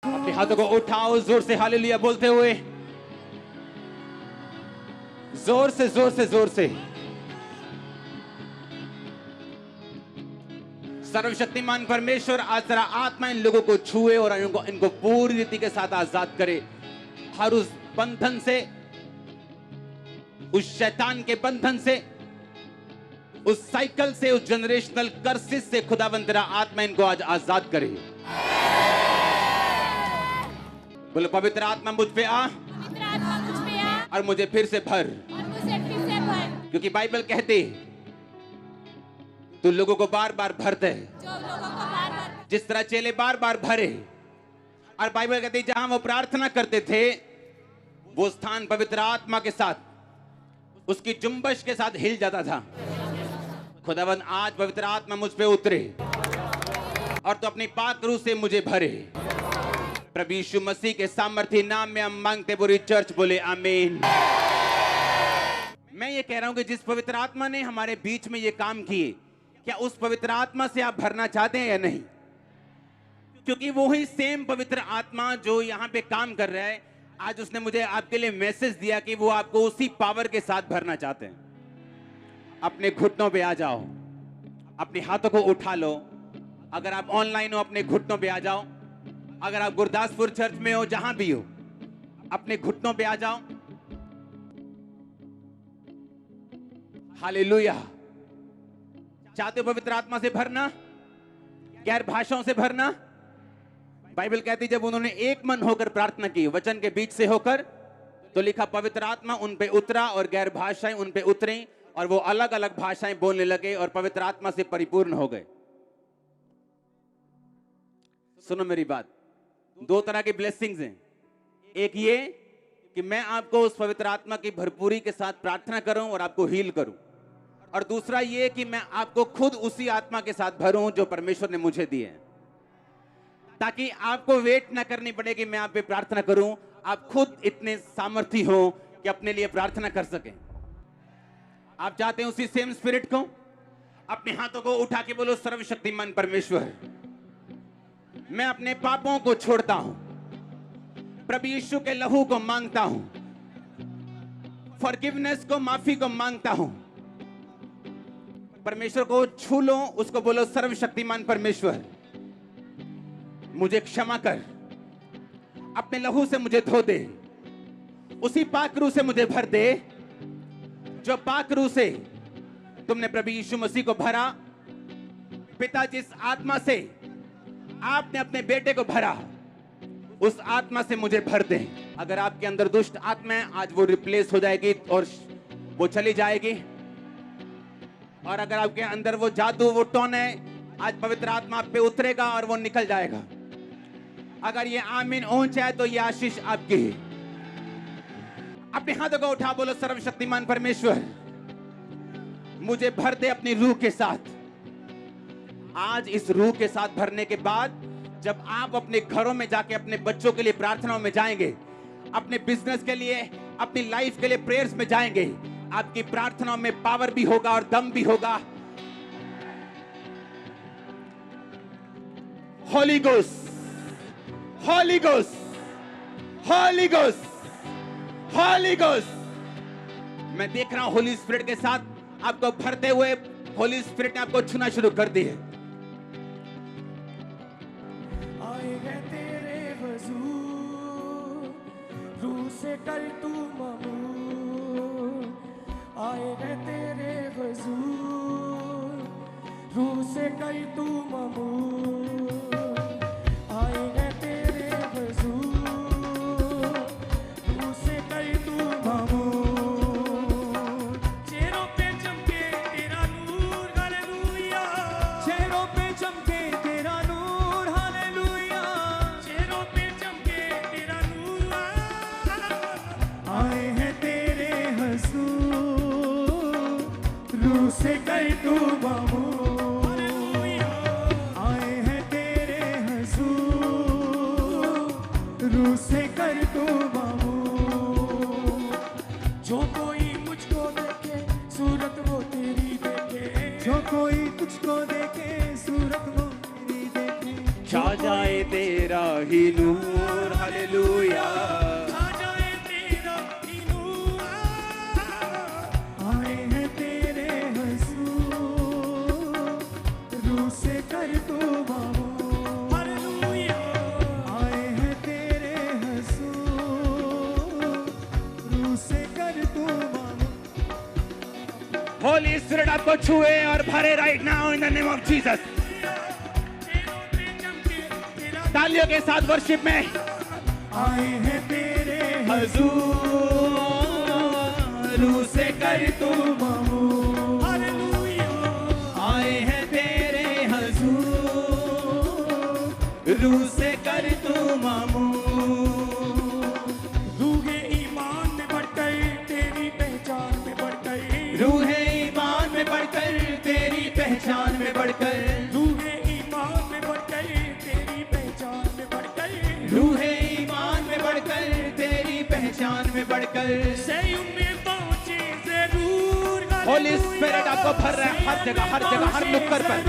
अपने हाथों को उठाओ जोर से हालेलुया बोलते हुए, जोर से जोर से जोर से। सर्वशक्तिमान परमेश्वर आज तेरा आत्मा इन लोगों को छुए और इनको पूरी रीति के साथ आजाद करे, हर उस बंधन से, उस शैतान के बंधन से, उस साइकिल से, उस जनरेशनल कर्सिस से खुदावंद तेरा आत्मा इनको आज आजाद करे। बोलो पवित्र आत्मा मुझ पे आ और मुझे फिर से भर, क्योंकि बाइबल कहती तू लोगों को बार बार भरते है, जिस तरह चेले बार बार भरे। और बाइबल कहती जहां वो प्रार्थना करते थे वो स्थान पवित्र आत्मा के साथ, उसकी जुम्बश के साथ हिल जाता था। खुदावंद आज पवित्र आत्मा मुझ पे उतरे और तो अपनी पाक रूह से मुझे भरे। प्रभु यीशु मसीह के सामर्थ्य नाम में हम मांगते, पूरी चर्च बोले आमीन। मैं ये कह रहा हूं कि जिस पवित्र आत्मा ने हमारे बीच में ये काम किए, क्या उस पवित्र आत्मा से आप भरना चाहते हैं या नहीं? क्योंकि वो ही सेम पवित्र आत्मा जो यहाँ पे काम कर रहा है, आज उसने मुझे आपके लिए मैसेज दिया कि वो आपको उसी पावर के साथ भरना चाहते हैं। अपने घुटनों पे आ जाओ, अपने हाथों को उठा लो। अगर आप ऑनलाइन हो अपने घुटनों पे आ जाओ, अगर आप गुरदासपुर चर्च में हो, जहां भी हो अपने घुटनों पे आ जाओ। हालेलुया। चाहते हो पवित्र आत्मा से भरना, गैर भाषाओं से भरना? बाइबल कहती जब उन्होंने एक मन होकर प्रार्थना की वचन के बीच से होकर, तो लिखा पवित्र आत्मा उन पे उतरा और गैर भाषाएं उन पे उतरी और वो अलग अलग भाषाएं बोलने लगे और पवित्र आत्मा से परिपूर्ण हो गए। सुनो मेरी बात, दो तरह की ब्लेसिंग्स हैं। एक ये कि मैं आपको उस पवित्र आत्मा की भरपूरी के साथ प्रार्थना करूं और आपको हील करूं, और दूसरा ये कि मैं आपको खुद उसी आत्मा के साथ भरूं जो परमेश्वर ने मुझे दी है, ताकि आपको वेट ना करनी पड़े कि मैं आप पे प्रार्थना करूं। आप खुद इतने सामर्थी हो कि अपने लिए प्रार्थना कर सकें। आप चाहते हैं उसी सेम स्पिरिट को? अपने हाथों को उठा के बोलो, सर्वशक्तिमान परमेश्वर, मैं अपने पापों को छोड़ता हूं, प्रभु यीशु के लहू को मांगता हूं, फॉरगिवनेस को, माफी को मांगता हूं। परमेश्वर को छू लो, उसको बोलो, सर्वशक्तिमान परमेश्वर मुझे क्षमा कर, अपने लहू से मुझे धो दे, उसी पाक रूह से मुझे भर दे जो पाक रूह से तुमने प्रभु यीशु मसीह को भरा। पिता, जिस आत्मा से आपने अपने बेटे को भरा, उस आत्मा से मुझे भर दे। अगर आपके अंदर दुष्ट आत्मा है, आज वो रिप्लेस हो जाएगी और वो चली जाएगी। और अगर आपके अंदर वो जादू, वो टोन है, आज पवित्र आत्मा आप पे उतरेगा और वो निकल जाएगा। अगर ये आमीन ऊंचा है तो ये आशीष आपकी है। अपने हाथों को उठा बोलो, सर्वशक्तिमान परमेश्वर मुझे भर दे अपनी रूह के साथ। आज इस रूह के साथ भरने के बाद जब आप अपने घरों में जाके अपने बच्चों के लिए प्रार्थनाओं में जाएंगे, अपने बिजनेस के लिए, अपनी लाइफ के लिए प्रेयर्स में जाएंगे, आपकी प्रार्थनाओं में पावर भी होगा और दम भी होगा। Holi ghost, Holi ghost, Holi ghost, Holi ghost. मैं देख रहा हूं होली स्पिरिट के साथ आपको भरते हुए होली स्पिरिट ने आपको छूना शुरू कर दी है। आए हैं तेरे हुजूर, रूह से कर तू ममूर। आए हैं तेरे हुजूर, रूह से कर तू ममूर। आए हैं तेरे हुजूर, रूह से कर तू ममूर। चेहरों पे चमके तेरा नूर, हालेलुया। चेहरों पे चमके तेरा नूर, हालेलुया। चेहरों पे चमके तेरा नूर। आए हैं तेरे हुजूर, रूह से कर तू ममूर। आए हैं तेरे हुजूर, रूह से कर तू ममूर। जो कोई मुझको देखे सूरत वो तेरी देखे, जो कोई तुझको देखे सूरत वो तेरी देखे। छा जाए तेरा ही नूर, हालेलुया। आ जाए तेरा ही नूर, आए हैं तेरे हजूर, रूह से कर तू मामूर, हालेलुया। आए हैं तेरे हजूर, रूह से कर तू मामूर। होली स्पिरिट आपको छुए और भरे right now in the name of Jesus. तालियों के साथ वर्शिप में आए हैं तेरे हजूर, रूह से कर तू मामूर, हालेलुया। आए हैं तेरे हजूर, रूह से कर तू मामूर। रूहे ईमान में बढ़कर तेरी पहचान में बढ़कर, रूहे ईमान में बढ़कर तेरी पहचान में बढ़कर, रूहे ईमान में बढ़कर तेरी पहचान में बढ़कर, रूहे ईमान में बढ़कर तेरी पहचान में बढ़कर, सयूं में पहुंचे जरूर। होली स्पिरिट आपको भर रहा है हर जगह, हर जगह, हर नुक्कड़ पर।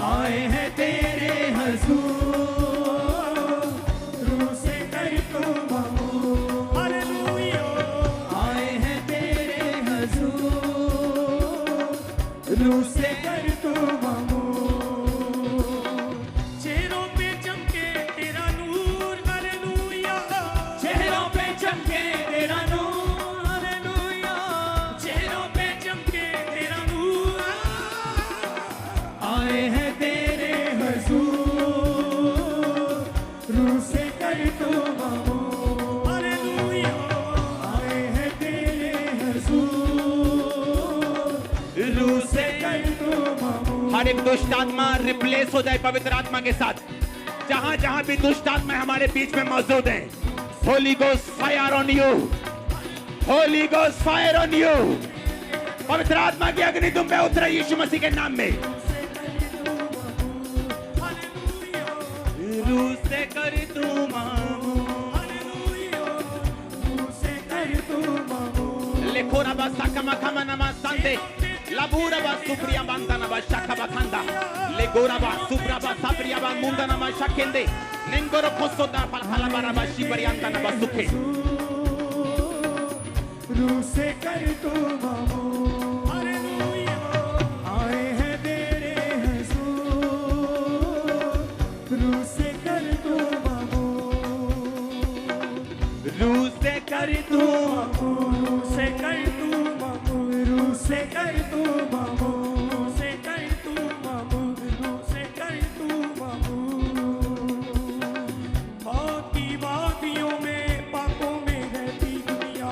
आए हैं तेरे हजूर, रूह से कर तू मामूर, हालेलुया। आए हैं तेरे हजूर, रूह से कर तू मामूर। चेहरों पे चमके तेरा नूर, हालेलुया। चेहरों पे चमके तेरा नूर, हालेलुया। चेहरों पे चमके तेरा नूर, आए हैं तेरे हजूर, रूह से कर तू मामूर, हालेलुया। आए हैं तेरे हजूर, रूह से कर तू मामूर। हर एक दुष्ट आत्मा रिप्लेस हो जाए पवित्र आत्मा के साथ। जहां जहां भी दुष्ट आत्मा हमारे बीच में मौजूद है, Holi ghost fire on you, Holi ghost fire on you. पवित्र आत्मा की अग्नि तुम पे उतरे यीशु मसीह के नाम में। रूह से कर तू मामूर, लेखो रबा साकमा खमा नमा संदे, लाबूरा बा सुप्रिया बांधा नबा शाखा बाखंदा, लेगोरा बा सुप्रा बा साप्रिया बा मुंडा नमा शाकेंदे, नेंगोरो खोसो दा फलफला बा रबा शिबरियांदा नबा सुखे। रूह से कर तू मामूर, हालेलुया। आए हैं तेरे हजूर, रूह से कर तू मामूर, रूह से कर तू रूह से कर तू मामूर, रूह से कर तू मामूर, रूह से कर तू मामूर, रूह से कर तू मामूर। मौत की वादियों में पापों में रहती दुनिया,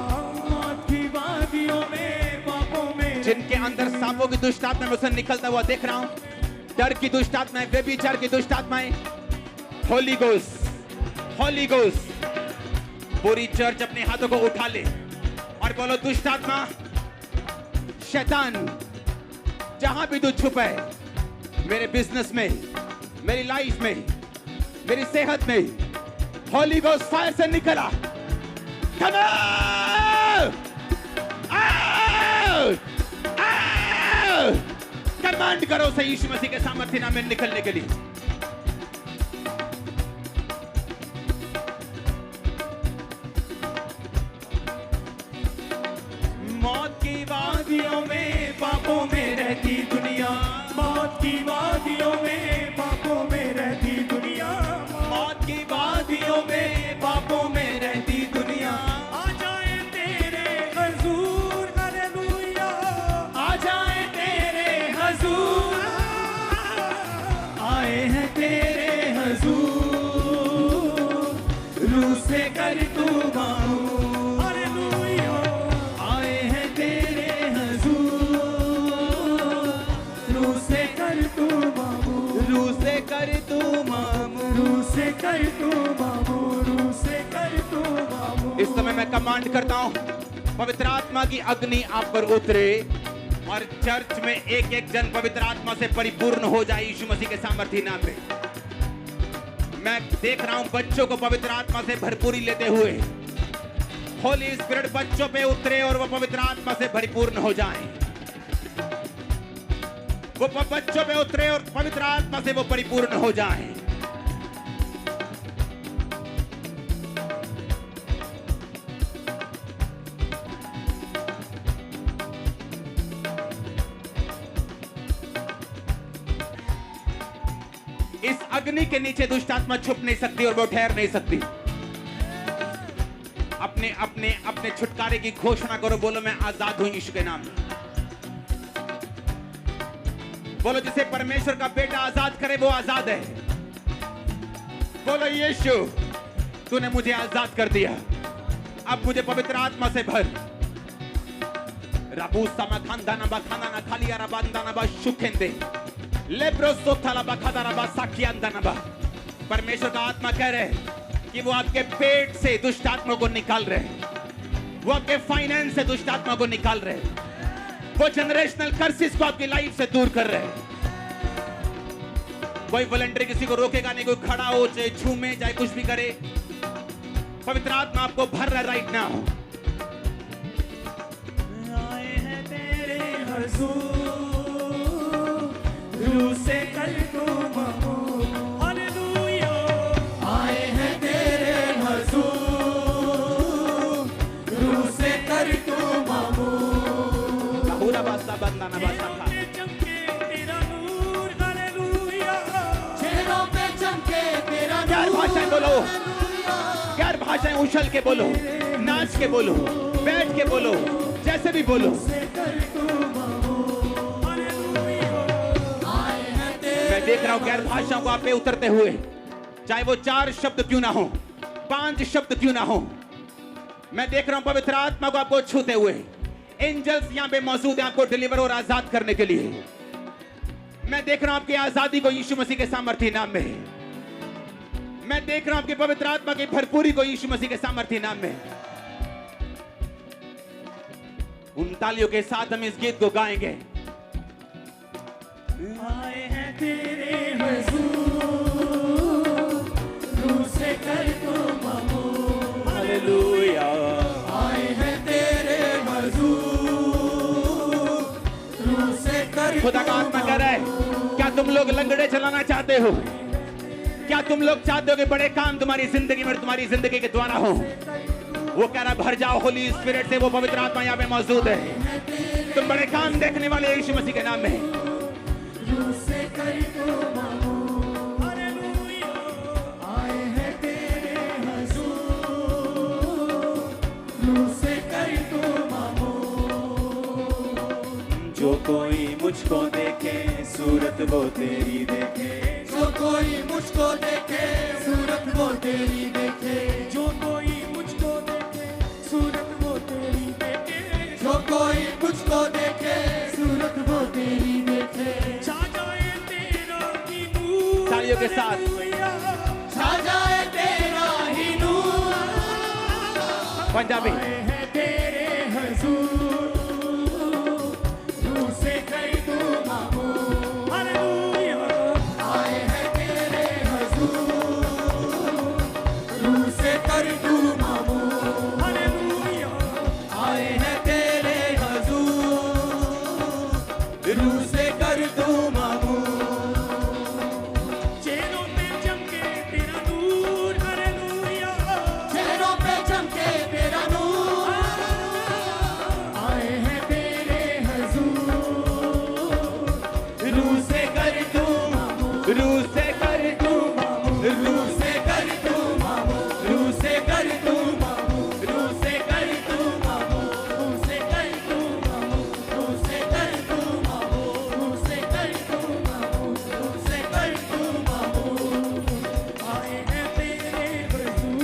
मौत की वादियों में पापों में, जिनके अंदर सांपों की दुष्ट आत्मा में से निकलता हुआ देख रहा हूं, डर की दुष्ट आत्माएं, व्यभिचार की दुष्ट आत्माएं, होली गोस्ट, होली गोस्ट। पूरी चर्च अपने हाथों को उठा ले और बोलो दुष्ट आत्मा, शैतान, जहां भी तू छुपा है, मेरे बिजनेस में, मेरी लाइफ में, मेरी सेहत में, होली गोस्ट फायर से निकला। Come out! Out! Out! Command करो से यीशु मसीह के सामर्थ्य नाम में निकलने के लिए। मौत की वादियों में पापों में रहती दुनिया, मौत की वादियों में पापों में रहती दुनिया, मौत की वादियों में पापों में रहती दुनिया। आ जाए तेरे हजूर, हालेलुया। आ जाए तेरे हजूर, आए हैं तेरे हजूर, रूह से कर तू मामूर, हालेलुया। आए हैं तेरे हजूर, रूह से कर तू मामूर, रूह से कर तू मामूर, रूह से कर तू मामूर, रूह से कर तू मामूर। इस समय मैं कमांड करता हूं, पवित्र आत्मा की अग्नि आप पर उतरे और चर्च में एक एक जन पवित्र आत्मा से परिपूर्ण हो जाए यीशु मसीह के सामर्थ्य नाम में। मैं देख रहा हूं बच्चों को पवित्र आत्मा से भरपूरी लेते हुए। होली स्पिरिट बच्चों पे उतरे और वो पवित्र आत्मा से परिपूर्ण हो जाएं। वो बच्चों पे उतरे और पवित्र आत्मा से वो परिपूर्ण हो जाएं। इस अग्नि के नीचे दुष्ट आत्मा छुप नहीं सकती और वो ठहर नहीं सकती। अपने अपने अपने छुटकारे की घोषणा करो, बोलो मैं आजाद हूं यीशु के नाम में। बोलो जिसे परमेश्वर का बेटा आजाद करे वो आजाद है। बोलो यीशु तूने मुझे आजाद कर दिया, अब मुझे पवित्र आत्मा से भर। राबूसा मा खांदा ना बा खाना ना खालिया रा बांदा ना बा शुखेंदे लेब्रोसो थाला बा खादा रा बा साकियांदा ना बा। परमेश्वर का आत्मा कह रहे हैं कि वो आपके पेट से दुष्ट आत्मा को निकाल रहे हैं, वो आपके फाइनेंस से दुष्ट आत्मा को निकाल रहे हैं, वो जनरेशनल कर्सिस को आपकी लाइफ से दूर कर रहे हैं। कोई वॉलंटियर किसी को रोकेगा नहीं, कोई खड़ा हो चाहे झूमे चाहे कुछ भी करे, पवित्र आत्मा आपको भर रहा है राइट नाउ। आए हैं तेरे हुजूर, रूह से कर तू मबूल। हालेलुया। आए हैं तेरे हुजूर, रूह से कर तू मबूल। पूरा बासा बंदा ना बासा खा। चमके तेरा नूर। हालेलुया। चेहरों पे चमके तेरा नूर। क्या भाषाएं बोलो, क्या भाषाएं उछल के बोलो, नाच के बोलो, बैठ के बोलो, जैसे भी बोलो। मैं देख रहा हूं गैर भाषाओं को आप पे उतरते हुए, चाहे वो 4 शब्द क्यों ना हो, 5 शब्द क्यों ना हो। मैं देख रहा हूं पवित्र आत्मा को आपको छूते हुए। एंजल्स यहां पे मौजूद हैं आपको डिलीवर और आजाद करने के लिए। मैं देख रहा हूं आपकी आजादी को यीशु मसीह के सामर्थ्य नाम में। मैं देख रहा हूं आपकी पवित्र आत्मा की भरपूरी को यीशु मसीह के सामर्थ्य नाम में। उन तालियों के साथ हम इस गीत को गाएंगे। आए हैं तेरे हुजूर, रूह से कर तू मबूल। हालेलुया। आए हैं तेरे हुजूर, रूह से कर। खुदा का आत्मा कह रहा है, क्या तुम लोग लंगड़े चलाना चाहते हो? क्या तुम लोग चाहते हो कि बड़े काम तुम्हारी जिंदगी में, तुम्हारी जिंदगी के द्वारा हो? वो कह रहा भर जाओ होली स्पिरिट से। वो पवित्र आत्मा यहाँ पे मौजूद है। तुम बड़े काम देखने वाले यीशु मसीह के नाम में। आए हैं तेरे हुजूर, रूह से कर तू मबूल। जो कोई मुझको देखे सूरत वो तेरी देखे। जो कोई मुझको देखे सूरत वो तेरी देखे। जो कोई मुझको देखे सूरत वो तेरी देखे। जो कोई मुझको देखे सूरत वो तेरी देखे। छा जाए तेरा ही नूर। तालियों के साथ छा जाए तेरा ही नूर। पंजाबी। आए हैं तेरे हुजूर, रूह से कर तू मबूल। हालेलुया। आए हैं तेरे हुजूर, रूह से कर तू मबूल। हालेलुया। आए हैं तेरे हुजूर, रूह से कर तू मबूल। चेहरों पे चमके तेरा नूर। हालेलुया। चेहरों पे चमके तेरा नूर। आए हैं तेरे हुजूर, रूह से कर तू मबूल। रूह से कर तू रूह से कर तू मबूल। रूह से कर तू मबूल। रूह से कर तू मबूल। रूह से कर तू मबूल। रूह से कर तू मबूल। रूह से कर तू मबूल। रूह से कर तू मबूल। आए हैं तेरे हुजूर,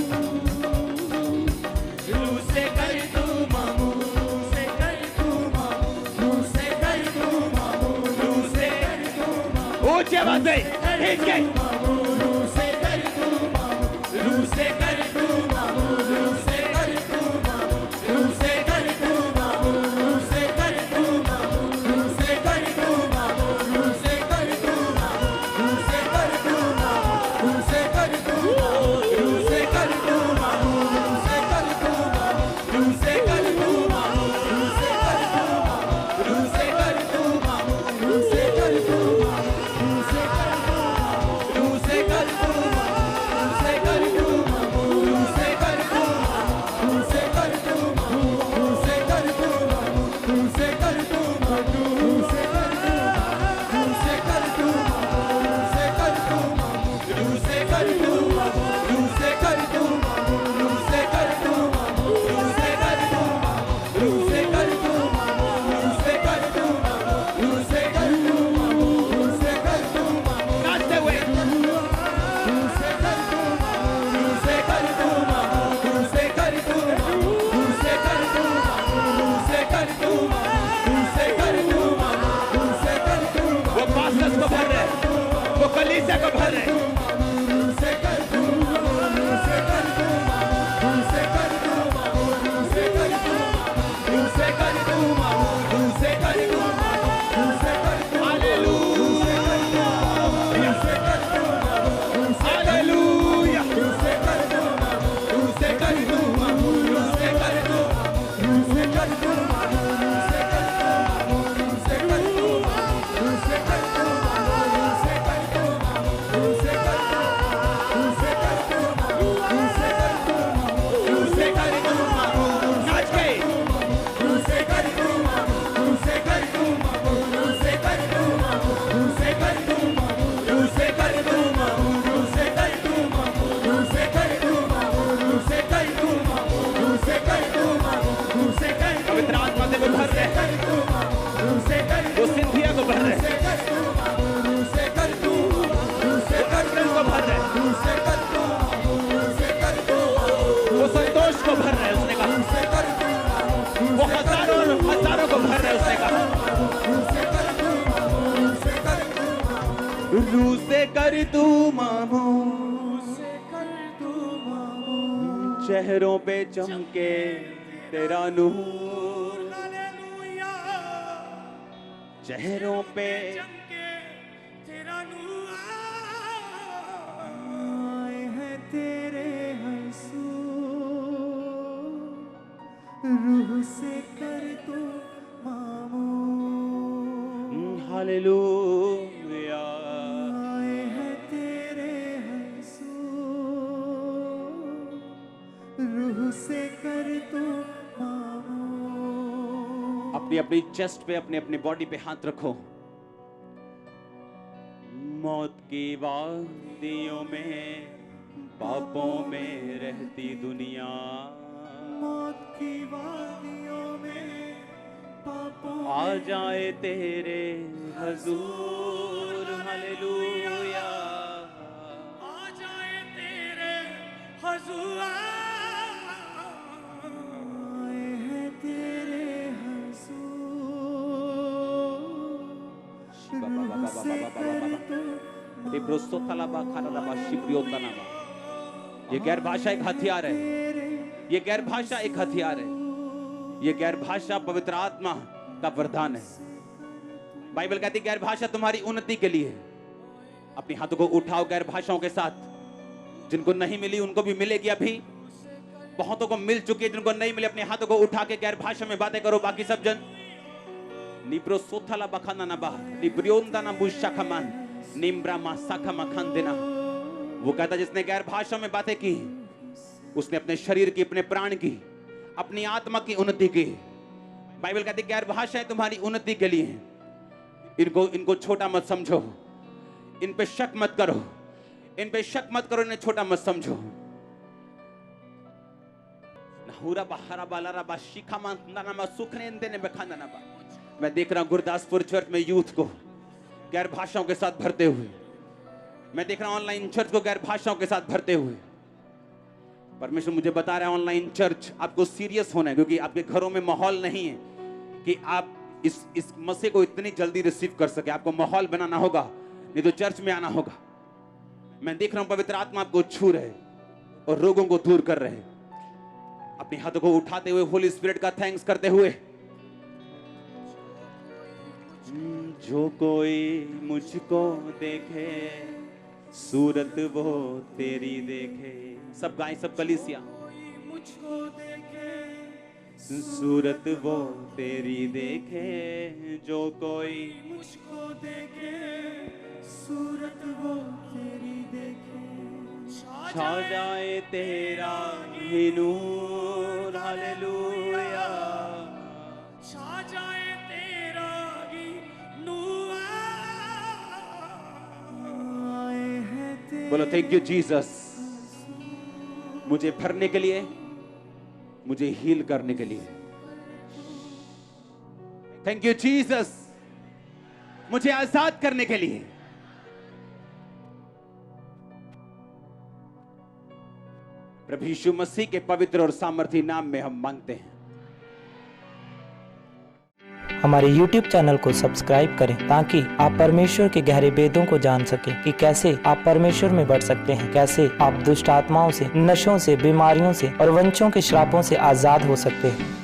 रूह से कर तू मबूल। रूह से कर तू मबूल। रूह से कर तू मबूल। रूह से कर तू मबूल। ऊंची आवाज से खींच के। रूह से कर तू मबूल। रूह से कर तू मबूल। रूह से कर तू मबूल। रूह से कर तू मबूल। रूह से कर तू मबूल। रूह से कर तू मबूल। रूह से कर तू मबूल। रूह से कर तू मबूल। रूह से कर तू मबूल। रूह से कर तू मबूल। रूह से कर तू मबूल। रूह से कर तू मबूल। रूह से कर तू मबूल। रूह से कर तू मबूल। रूह से कर तू कर तू मामूर, चेहरों पे चमके तेरा नूर, चेहरों पे चमके तेरा नूर, आए हैं तेरे हंसूर, रूह से कर तू मामूर, हालेलुया। आए हैं तेरे हंसूर, रूह से कर तू मामूर। अपनी अपनी चेस्ट पे, अपने अपने बॉडी पे हाथ रखो। मौत की वादियों में, पापों में रहती दुनिया, मौत की वादियों में, पापों आ जाए तेरे हजूर, हालेलुया। आ जाए तेरे हजूर, आए हैं तेरे हजूर, रूह से कर तू ये गैर भाषा एक हथियार है, ये गैर भाषा एक हथियार है, ये गैर भाषा पवित्र आत्मा का वरदान है। बाइबल कहती है गैर भाषा तुम्हारी उन्नति के लिए। अपने हाथों को उठाओ गैर भाषाओं के साथ। जिनको नहीं मिली उनको भी मिलेगी। अभी बहुतों को मिल चुकी है, जिनको नहीं मिले अपने हाथों को उठा के गैर भाषा में बातें करो। बाकी सब जन निब्रो सोथला बखाना ना बा निब्रियोंदा ना बुशा खमान निम्ब्रा मासाखा मखान देना। वो कहता जिसने गैर भाषा में बातें की उसने अपने शरीर की, अपने प्राण की, अपनी आत्मा की उन्नति की। बाइबल कहती गैर भाषाएं तुम्हारी उन्नति के लिए हैं। इनको छोटा मत समझो, इन पे शक मत करो, इन पे शक मत करो, इन्हें छोटा मत समझो। मैं देख रहा हूं गुरदासपुर चर्च में यूथ को गैर भाषाओं के साथ भरते हुए। मैं देख रहा हूं ऑनलाइन चर्च को गैर भाषाओं के साथ भरते हुए। परमेश्वर मुझे बता रहा है ऑनलाइन चर्च आपको सीरियस होना है, क्योंकि आपके घरों में माहौल नहीं है कि आप इस मसीह को इतनी जल्दी रिसीव कर सके। आपको माहौल बनाना होगा, नहीं तो चर्च में आना होगा। मैं देख रहा हूं पवित्र आत्मा आपको छू रहे और रोगों को दूर कर रहे। अपने हाथों को उठाते हुए होली स्पिरिट का थैंक्स करते हुए, जो कोई मुझको देखे सूरत वो तेरी देखे। सब गाएं, सब कलीसिया। मुझको देखे सूरत वो तेरी देखे, जो कोई मुझको देखे सूरत वो तेरी देखे। छा जाए तेरा ही नूर, हालेलुया। छा जाए तेरा ही नूर, आए हैं तेरे। बोलो थैंक यू जीसस, मुझे भरने के लिए, मुझे हील करने के लिए। थैंक यू जीसस, मुझे आजाद करने के लिए। प्रभु यीशु मसीह के पवित्र और सामर्थी नाम में हम मांगते हैं। हमारे YouTube चैनल को सब्सक्राइब करें ताकि आप परमेश्वर के गहरे वेदों को जान सकें कि कैसे आप परमेश्वर में बढ़ सकते हैं, कैसे आप दुष्ट आत्माओं से, नशों से, बीमारियों से और वंशों के श्रापों से आजाद हो सकते हैं।